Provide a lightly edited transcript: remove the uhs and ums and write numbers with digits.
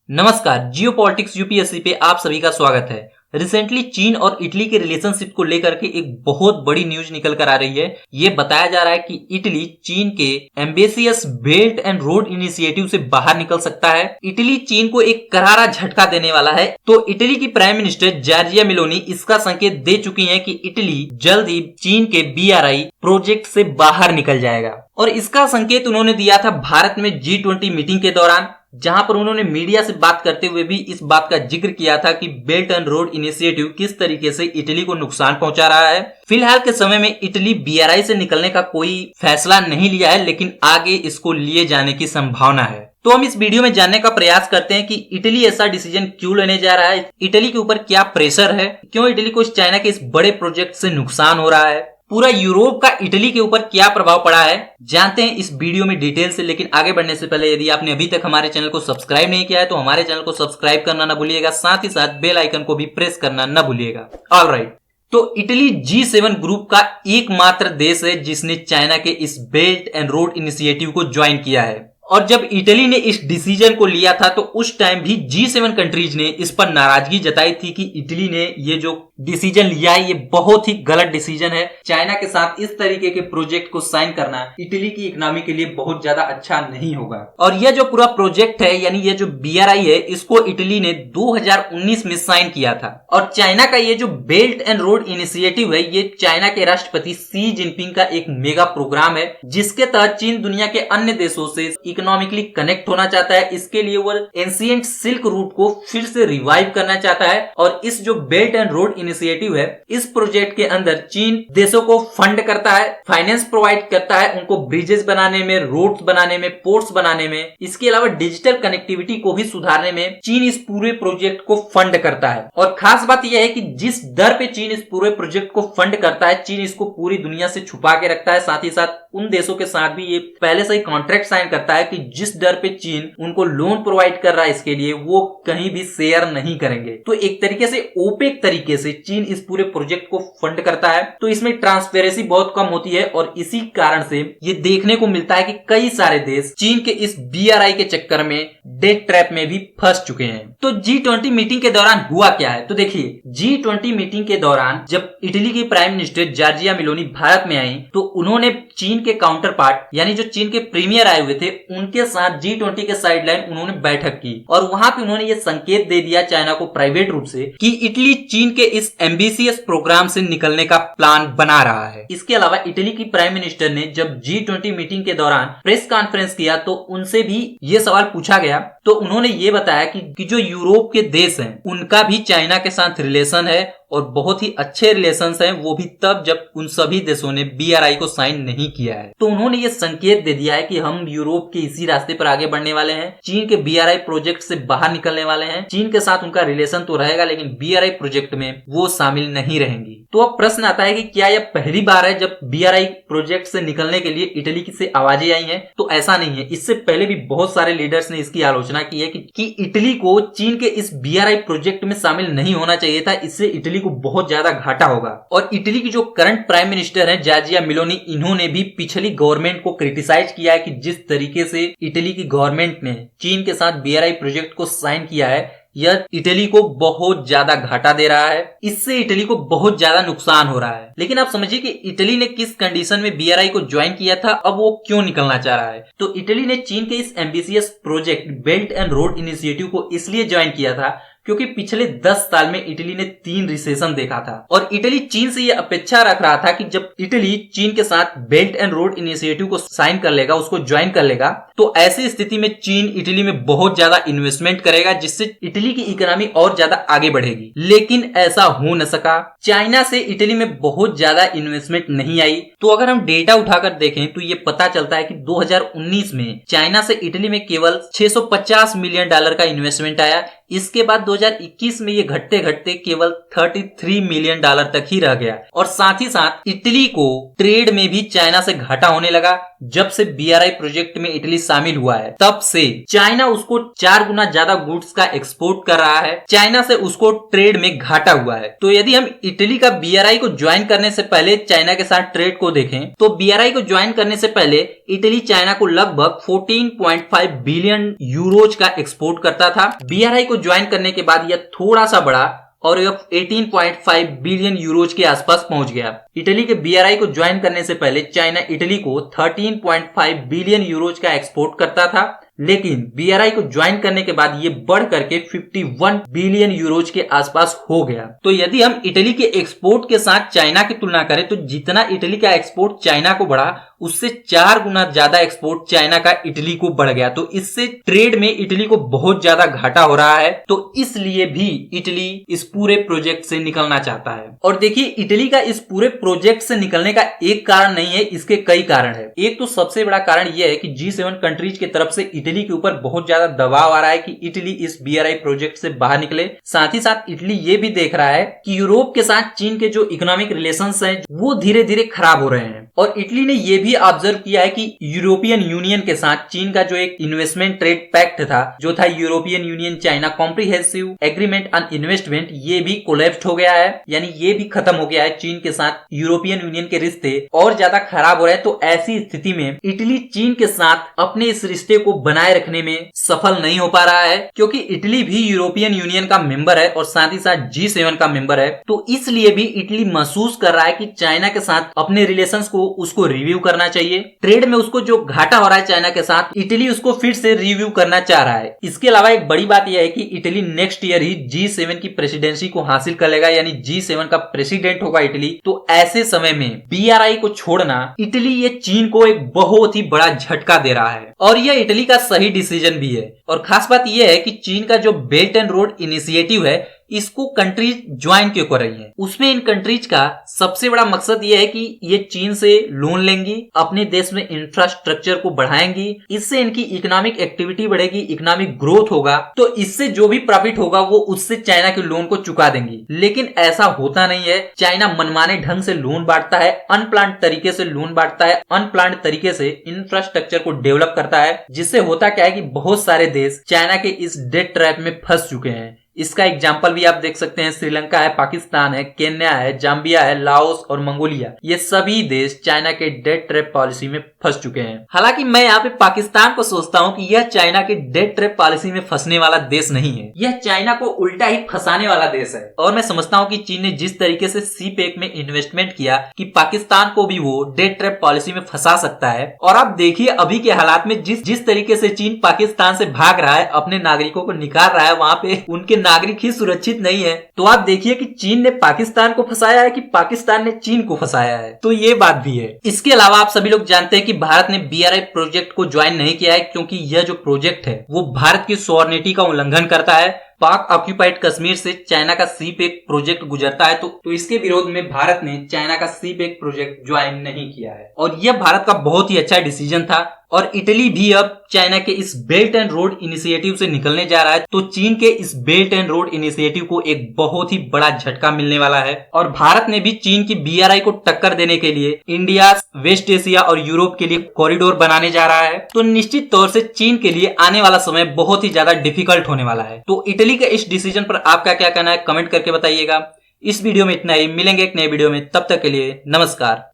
नमस्कार, जियो politics UPSC पे आप सभी का स्वागत है। रिसेंटली चीन और इटली के रिलेशनशिप को लेकर के एक बहुत बड़ी न्यूज निकल कर आ रही है। ये बताया जा रहा है कि इटली चीन के ambitious belt and road initiative से बाहर निकल सकता है। इटली चीन को एक करारा झटका देने वाला है। तो इटली की प्राइम मिनिस्टर जॉर्जिया मेलोनी इसका संकेत दे चुकी है कि इटली जल्द ही चीन के BRI प्रोजेक्ट से बाहर निकल जाएगा। और इसका संकेत उन्होंने दिया था भारत में G20 मीटिंग के दौरान, जहां पर उन्होंने मीडिया से बात करते हुए भी इस बात का जिक्र किया था कि बेल्ट एंड रोड इनिशिएटिव किस तरीके से इटली को नुकसान पहुंचा रहा है। फिलहाल के समय में इटली BRI से निकलने का कोई फैसला नहीं लिया है, लेकिन आगे इसको लिए जाने की संभावना है। तो हम इस वीडियो में जानने का प्रयास करते हैं कि इटली ऐसा डिसीजन क्यों लेने जा रहा है, इटली के ऊपर क्या प्रेशर है, क्यों इटली को चाइना के इस बड़े प्रोजेक्ट से नुकसान हो रहा है, पूरा यूरोप का इटली के ऊपर क्या प्रभाव पड़ा है, जानते हैं इस वीडियो में डिटेल से। लेकिन आगे बढ़ने से पहले यदि आपने अभी तक हमारे चैनल को सब्सक्राइब नहीं किया है तो हमारे चैनल को सब्सक्राइब करना न भूलिएगा, साथ ही साथ बेल आइकन को भी प्रेस करना न भूलिएगा। ऑलराइट, तो इटली G7 ग्रुप का एकमात्र देश है जिसने चाइना के इस बेल्ट एंड रोड इनिशिएटिव को ज्वाइन किया है। और जब इटली ने इस डिसीजन को लिया था तो उस टाइम भी G7 कंट्रीज ने इस पर नाराजगी जताई थी कि इटली ने ये जो डिसीजन लिया है ये बहुत ही गलत डिसीजन है। चाइना के साथ इस तरीके के प्रोजेक्ट को साइन करना इटली की इकोनॉमी के लिए बहुत ज्यादा अच्छा नहीं होगा। और यह जो पूरा प्रोजेक्ट है यानी ये जो BRI है, इसको इटली ने 2019 में साइन किया था। और चाइना का ये जो बेल्ट एंड रोड इनिशिएटिव है, ये चाइना के राष्ट्रपति शी जिनपिंग का एक मेगा प्रोग्राम है, जिसके तहत चीन दुनिया के अन्य देशों से इकोनॉमिकली कनेक्ट होना चाहता है। इसके लिए वो एंशिएंट सिल्क रूट को फिर से रिवाइव करना चाहता है। और इस जो बेल्ट एंड रोड इनिशिएटिव है, इस प्रोजेक्ट के अंदर चीन देशों को फंड करता है, फाइनेंस प्रोवाइड करता है उनको ब्रिजेस बनाने में, रोड्स बनाने में, पोर्ट्स बनाने में। इसके अलावा डिजिटल कनेक्टिविटी को भी सुधारने में चीन इस पूरे प्रोजेक्ट को फंड करता है। और खास बात यह है कि जिस दर पे चीन इस पूरे प्रोजेक्ट को फंड करता है, चीन इसको पूरी दुनिया से छुपा के रखता है। साथ ही साथ उन देशों के साथ भी ये पहले से ही कॉन्ट्रैक्ट साइन करता है कि जिस दर पे चीन उनको लोन प्रोवाइड कर रहा है इसके लिए, वो कहीं भी शेयर नहीं करेंगे। तो एक तरीके से ओपेक तरीके से चीन इस पूरे प्रोजेक्ट को फंड करता है। तो इसमें ट्रांसपेरेंसी बहुत कम होती है और इसी कारण से ये देखने को मिलता है कि कई सारे देश चीन के इस BRI के चक्कर में डेट ट्रैप में भी फंस चुके हैं। तो G20 मीटिंग के दौरान हुआ क्या है, तो देखिए G20 मीटिंग के दौरान जब इटली की prime minister Giorgia Meloni Bharat में आई तो उन्होंने चीन के काउंटर पार्ट यानी जो चीन के प्रीमियर आए हुए थे उनके साथ G20 के साइडलाइन उन्होंने बैठक की। और वहां पे उन्होंने ये संकेत दे दिया चाइना को प्राइवेट रूप से कि इटली चीन के इस एम्बिशियस प्रोग्राम से निकलने का प्लान बना रहा है। इसके अलावा इटली की प्राइम मिनिस्टर ने जब G20 मीटिंग के दौरान प्रेस कॉन्फ्रेंस किया तो उनसे भी ये सवाल पूछा गया तो उन्होंने ये बताया कि जो यूरोप के देश हैं उनका भी चाइना के साथ रिलेशन है और बहुत ही अच्छे रिलेशंस हैं, वो भी तब जब उन सभी देशों ने BRI को साइन नहीं किया है। तो उन्होंने ये संकेत दे दिया है कि हम यूरोप के इसी रास्ते पर आगे बढ़ने वाले हैं, चीन के BRI प्रोजेक्ट से बाहर निकलने वाले हैं। चीन के साथ उनका रिलेशन तो रहेगा लेकिन BRI प्रोजेक्ट में वो शामिल नहीं रहेंगी। तो अब प्रश्न आता है कि क्या यह पहली बार है जब BRI प्रोजेक्ट से निकलने के लिए इटली से आवाजें आई हैं? तो ऐसा नहीं है, इससे पहले भी बहुत सारे लीडर्स ने इसकी आलोचना की है कि इटली को चीन के इस BRI प्रोजेक्ट में शामिल नहीं होना चाहिए था, इससे इटली को बहुत ज्यादा घाटा होगा। और इटली की जो करंट प्राइम मिनिस्टर है जॉर्जिया मेलोनी, इन्होंने भी पिछली गवर्नमेंट को क्रिटिसाइज किया है कि जिस तरीके से इटली की गवर्नमेंट ने चीन के साथ BRI प्रोजेक्ट को साइन किया है, यह इटली को बहुत ज्यादा घाटा दे रहा है, इससे इटली को बहुत ज्यादा नुकसान हो रहा है। लेकिन आप समझिए कि इटली ने किस कंडीशन में BRI को ज्वाइन किया था, अब वो क्यों निकलना चाह रहा है। तो इटली ने चीन के इस ambitious project belt and road initiative को इसलिए ज्वाइन किया था क्योंकि पिछले 10 साल में इटली ने 3 रिसेशन देखा था और इटली चीन से यह अपेक्षा रख रहा था कि जब इटली चीन के साथ बेल्ट एंड रोड इनिशिएटिव को साइन कर लेगा, उसको ज्वाइन कर लेगा, तो ऐसी स्थिति में चीन इटली में बहुत ज्यादा इन्वेस्टमेंट करेगा जिससे इटली की इकोनॉमी और ज्यादा आगे बढ़ेगी। लेकिन ऐसा हो न सका, चाइना से इटली में बहुत ज्यादा इन्वेस्टमेंट नहीं आई। तो अगर हम डेटा उठाकर देखें तो ये पता चलता है कि 2019 में चाइना से इटली में केवल $650 मिलियन का इन्वेस्टमेंट आया। इसके बाद 2021 में ये घटते घटते केवल $33 मिलियन तक ही रह गया। और साथ ही साथ इटली को ट्रेड में भी चाइना से घाटा होने लगा। जब से BRI प्रोजेक्ट में इटली शामिल हुआ है तब से चाइना उसको 4 गुना ज्यादा गुड्स का एक्सपोर्ट कर रहा है। चाइना से उसको ट्रेड में घाटा हुआ है। तो यदि हम इटली का BRI को ज्वाइन करने से पहले चाइना के साथ ट्रेड को देखें तो BRI को ज्वाइन करने से पहले इटली चाइना को लगभग 14.5 बिलियन यूरोज का एक्सपोर्ट करता था। BRI को ज्वाइन करने के बाद यह थोड़ा सा बढ़ा और 18.5 बिलियन यूरोज के आसपास पहुंच गया। इटली के BRI को ज्वाइन करने से पहले चाइना इटली को 13.5 बिलियन यूरोज का एक्सपोर्ट करता था, लेकिन BRI को ज्वाइन करने के बाद ये बढ़ करके 51 बिलियन यूरोज के आसपास हो गया। तो यदि हम इटली के एक्सपोर्ट के साथ चाइना की तुलना करें तो जितना इटली का एक्सपोर्ट चाइना को बढ़ा उससे 4 गुना ज्यादा एक्सपोर्ट चाइना का इटली को बढ़ गया। तो इससे ट्रेड में इटली को बहुत ज्यादा घाटा हो रहा है। तो इसलिए भी इटली इस पूरे प्रोजेक्ट से निकलना चाहता है। और देखिए, इटली का इस पूरे प्रोजेक्ट से निकलने का एक कारण नहीं है, इसके कई कारण है। एक तो सबसे बड़ा कारण यह है कि G7 कंट्रीज की तरफ से इटली के ऊपर बहुत ज्यादा दबाव आ रहा है कि इटली इस BRI प्रोजेक्ट से बाहर निकले। साथ ही साथ इटली ये भी देख रहा है कि यूरोप के साथ चीन के जो इकोनॉमिक रिलेशंस हैं वो धीरे धीरे खराब हो रहे हैं। और इटली ने यह भी ऑब्जर्व किया है कि यूरोपियन यूनियन के साथ चीन का जो एक इन्वेस्टमेंट ट्रेड पैक्ट था, जो था European union China comprehensive agreement on investment, ये भी कोलैप्स हो गया है, यानी ये भी खत्म हो गया है। चीन के साथ यूरोपियन यूनियन के रिश्ते और ज्यादा खराब हो रहे हैं। तो ऐसी स्थिति में इटली चीन के साथ अपने इस रिश्ते को बनाए रखने में सफल नहीं हो पा रहा है, क्योंकि इटली भी यूरोपियन यूनियन का मेंबर है और साथ ही साथ G7 का मेंबर है। तो इसलिए भी इटली महसूस कर रहा है कि चाइना के साथ अपने रिलेशंस को उसको रिव्यू करना चाहिए। ट्रेड में उसको जो घाटा हो रहा है चाइना के साथ, इटली उसको फिर से रिव्यू करना चाह रहा है। इसके अलावा एक बड़ी बात यह है कि इटली नेक्स्ट ईयर ही G7 की प्रेसिडेंसी को हासिल कर लेगा, यानी G7 का प्रेसिडेंट होगा इटली। तो ऐसे समय में BRI को छोड़ना इटली ये चीन को एक बहुत ही बड़ा झटका दे रहा है और यह इटली का सही डिसीजन भी है। और खास बात यह है कि चीन का जो बेल्ट एंड रोड इनिशिएटिव है इसको कंट्रीज ज्वाइन क्यों कर रही हैं। उसमें इन कंट्रीज का सबसे बड़ा मकसद यह है कि ये चीन से लोन लेंगी, अपने देश में इंफ्रास्ट्रक्चर को बढ़ाएंगी, इससे इनकी इकोनॉमिक एक्टिविटी बढ़ेगी, इकोनॉमिक ग्रोथ होगा, तो इससे जो भी प्रॉफिट होगा वो उससे चाइना के लोन को चुका देंगी। लेकिन ऐसा होता नहीं है। चाइना मनमाने ढंग से लोन बांटता है, अनप्लान्ड तरीके से लोन बांटता है, अनप्लान्ड तरीके से इंफ्रास्ट्रक्चर को डेवलप करता है, जिससे होता क्या है कि बहुत सारे देश चाइना के इस डेट ट्रैप में फंस चुके हैं। इसका एग्जाम्पल भी आप देख सकते हैं, श्रीलंका है, पाकिस्तान है, केन्या है, जाम्बिया है, लाओस और मंगोलिया, ये सभी देश चाइना के डेट ट्रैप पॉलिसी में फंस चुके हैं। हालांकि मैं यहाँ पे पाकिस्तान को सोचता हूँ कि यह चाइना के डेट ट्रैप पॉलिसी में फंसने वाला देश नहीं है, यह चाइना को उल्टा ही फंसाने वाला देश है। और मैं समझता हूँ कि चीन ने जिस तरीके से CPEC में इन्वेस्टमेंट किया कि पाकिस्तान को भी वो डेट ट्रैप पॉलिसी में फंसा सकता है। और आप देखिए अभी के हालात में जिस तरीके से चीन पाकिस्तान से भाग रहा है, अपने नागरिकों को निकाल रहा है, वहां पे उनके नागरिक ही सुरक्षित नहीं है। तो आप देखिए कि चीन ने पाकिस्तान को फंसाया है कि पाकिस्तान ने चीन को फंसाया है। तो ये बात भी है। इसके अलावा आप सभी लोग जानते हैं कि भारत ने BRI प्रोजेक्ट को ज्वाइन नहीं किया है, क्योंकि यह जो प्रोजेक्ट है वो भारत की सॉवरेनिटी का उल्लंघन करता है। पाक ऑक्यूपाइड कश्मीर से चाइना का CPEC प्रोजेक्ट गुजरता है, तो इसके विरोध में भारत ने चाइना का CPEC प्रोजेक्ट ज्वाइन नहीं किया है। और यह भारत का बहुत ही अच्छा डिसीजन था। और इटली भी अब चाइना के इस बेल्ट एंड रोड इनिशिएटिव से निकलने जा रहा है। तो चीन के इस बेल्ट एंड रोड इनिशिएटिव को एक बहुत ही बड़ा झटका मिलने वाला है। और भारत ने भी चीन की BRI को टक्कर देने के लिए इंडिया, वेस्ट एशिया और यूरोप के लिए कॉरिडोर बनाने जा रहा है। तो निश्चित तौर से चीन के लिए आने वाला समय बहुत ही ज्यादा डिफिकल्ट होने वाला है। तो इटली के इस डिसीजन पर आपका क्या कहना है, कमेंट करके बताइएगा। इस वीडियो में इतना ही, मिलेंगे एक नए वीडियो में, तब तक के लिए नमस्कार।